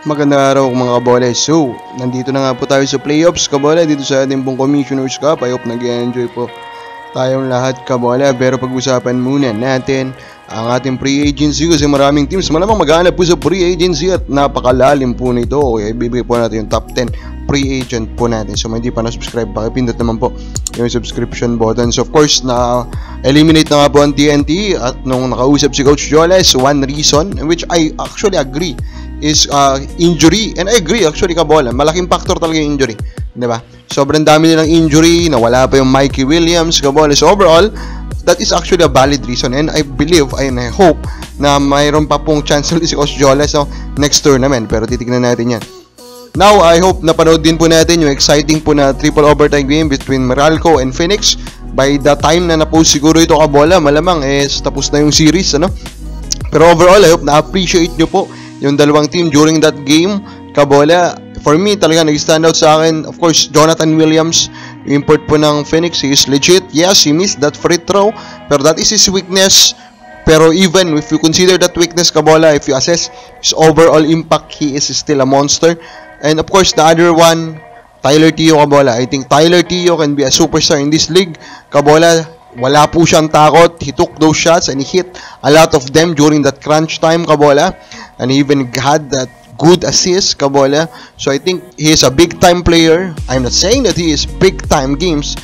Magandang araw mga kabole. So, nandito na nga po tayo sa playoffs kabole dito sa ating pong Commissioner's Cup. I hope nag-enjoy po tayong lahat kabole. Pero pag-usapan muna natin ang ating free agency kasi maraming teams malamang maghanap po sa free agency at napakalalim po nito. Okay, ibibigay po natin yung top 10 free agent po natin. So, hindi pa na-subscribe, pakipindot naman po yung subscription button. So, of course, na-eliminate na nga po ang TNT at nung nakausap si Coach Joles, one reason, which I actually agree, is injury. And I agree actually kabola, malaking factor talaga yung injury, di ba? Sobrang dami nilang injury, nawala pa yung Mikey Williams kabola. So overall, that is actually a valid reason and I believe and I hope na mayroon pa pong chance ulit si Coach Joles next tournament, pero titignan natin yan. Now, I hope napanood din po natin yung exciting po na triple overtime game between Meralco and Phoenix. By the time na na-post siguro ito kabola, malamang tapos na yung series, ano? Pero overall, I hope na-appreciate nyo po yung dalawang team during that game kabola. For me talaga nag-stand out sa akin, of course, Jonathan Williams, import po ng Phoenix. He is legit. Yes, he missed that free throw, pero that is his weakness. Pero even if you consider that weakness kabola, if you assess his overall impact, he is still a monster. And of course, the other one, Tyler Teo kabola. I think Tyler Teo can be a superstar in this league kabola. Wala po siyang takot. He took those shots and he hit a lot of them during that crunch time kabola. And he even had that good assist kabola. So I think he is a big time player. I'm not saying that he is big games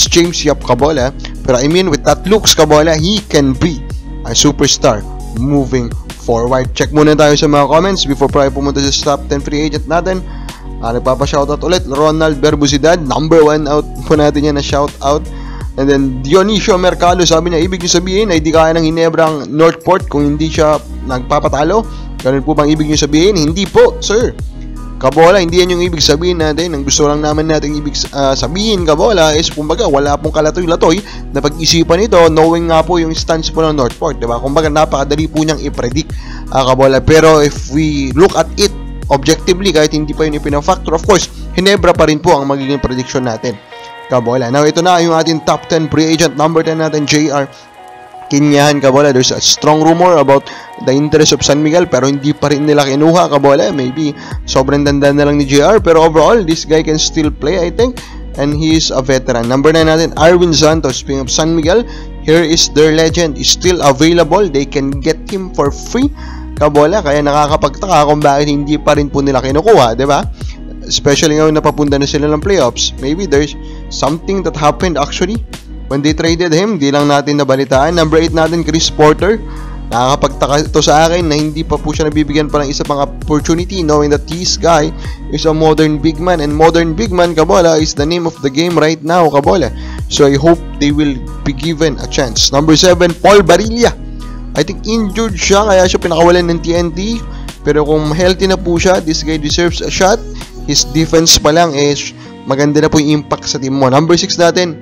James Yap kabola, pero I mean with that looks kabola, he can be a superstar moving forward. Check muna tayo sa mga comments before tayo pumunta sa top 10 free agent natin. Nagpapa-shoutout ulit Ronald Berbusidad, number 1 out po natin yan na shoutout. And then Dionisio Mercado, sabi niya, ibig niyo sabihin ay di kaya ng Ginebra ang Northport kung hindi siya nagpapatalo? Ganun po bang ibig niyo sabihin? Hindi po, sir. Kabola, hindi yan yung ibig sabihin natin. Ang gusto lang naman natin ibig sabihin, kabola, is kumbaga wala pong kalatoy-latoy na pag-isipan ito, knowing nga po yung stance po ng Northport, diba? Kumbaga napakadali po niyang i-predict, kabola. Pero if we look at it objectively, kahit hindi pa yun ipinafactor, of course, Ginebra pa rin po ang magiging prediction natin, kabola. Now, ito na yung ating top 10 free agent. Number 10 natin, JR Kinyahan kabola. There's a strong rumor about the interest of San Miguel, pero hindi pa rin nila kinuha kabola. Maybe sobrang danda na lang ni JR, pero overall this guy can still play, I think, and he is a veteran. Number 9 natin, Arwin Santos. Speaking of San Miguel, here is their legend, is still available. They can get him for free kabola, kaya nakakapagtaka kung bakit hindi pa rin po nila kinukuha, diba? Especially ngayon napapunta na sila ng playoffs. Maybe there's something that happened actually when they traded him, di lang natin nabalitaan. Number 8 natin, Chris Porter. Nakakapagtaka ito sa akin na hindi pa po siya nabibigyan pa ng isa pang opportunity, knowing that this guy is a modern big man, and modern big man kabola is the name of the game right now kabola. So I hope they will be given a chance. Number 7, Paul Barilla. I think injured siya kaya siya pinakawalan ng TNT, pero kung healthy na po siya, this guy deserves a shot. His defense pa lang is maganda na po yung impact sa team mo. Number 6 natin,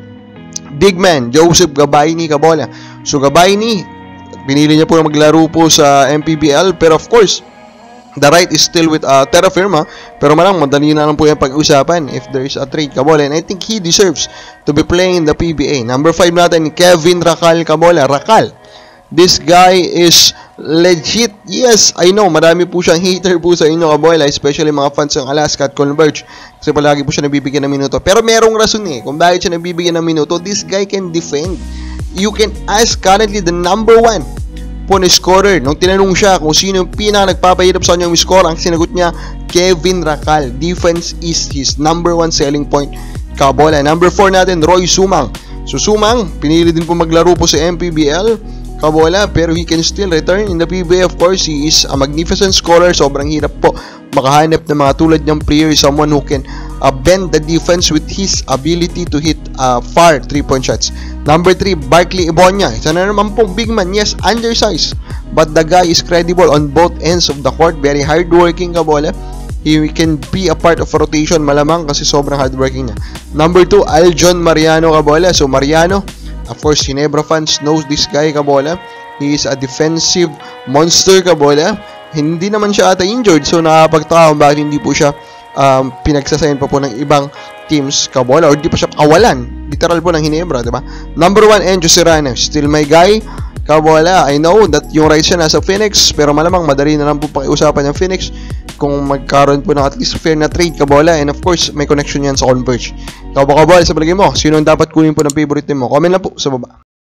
big man, Joseph Gabayni kabola. So Gabayni, pinili niya po na maglaro po sa MPBL, pero of course, the right is still with Terra Firma, pero madali na lang po yung pag-usapan if there is a trade kabola, and I think he deserves to be playing in the PBA. Number 5 natin, Kevin Racal kabola. Racal, this guy is legit. Yes, I know, marami po siyang hater po sa inyo kabola, especially mga fans ng Alaska at Converge, kasi palagi po siya nabibigyan ng minuto. Pero merong rason kung bakit siya nabibigyan ng minuto. This guy can defend. You can ask currently the number 1 po na scorer. Nung tinanong siya kung sino yung nagpapahirap sa kanyang score, ang sinagot niya, Kevin Racal. Defense is his number 1 selling point kabola. Number 4 natin, Roy Sumang. So Sumang, pinili din po maglaro po sa MPBL kabola, pero he can still return in the PBA. Of course, he is a magnificent scorer. Sobrang hirap po makahanap ng mga tulad niyang player, someone who can bend the defense with his ability to hit far 3-point shots. Number 3, Barkley Ibonya. Isa na naman pong big man. Yes, undersized, but the guy is credible on both ends of the court. Very hardworking kabola. He can be a part of a rotation malamang kasi sobrang hardworking niya. Number 2, Aljon Mariano kabola. So Mariano, of course, Ginebra fans knows this guy kabola. He is a defensive monster kabola. Hindi naman siya ata injured, so nakapagtaka kung bakit hindi po siya pinagsasayin pa po ng ibang teams kabola, or di pa siya kawalan literal po ng Ginebra, diba? Number 1, Enjo Serrano, still my guy. kabola. I know that yung rights siya nasa Phoenix, pero malamang madali na lang po pakiusapan yung Phoenix kung magkaroon po ng at least fair na trade, kabola. And of course, may connection yan sa Converge. Kabola, sa palagay mo, sino ang dapat kunin po ng favorite team mo? Comment lang po sa baba.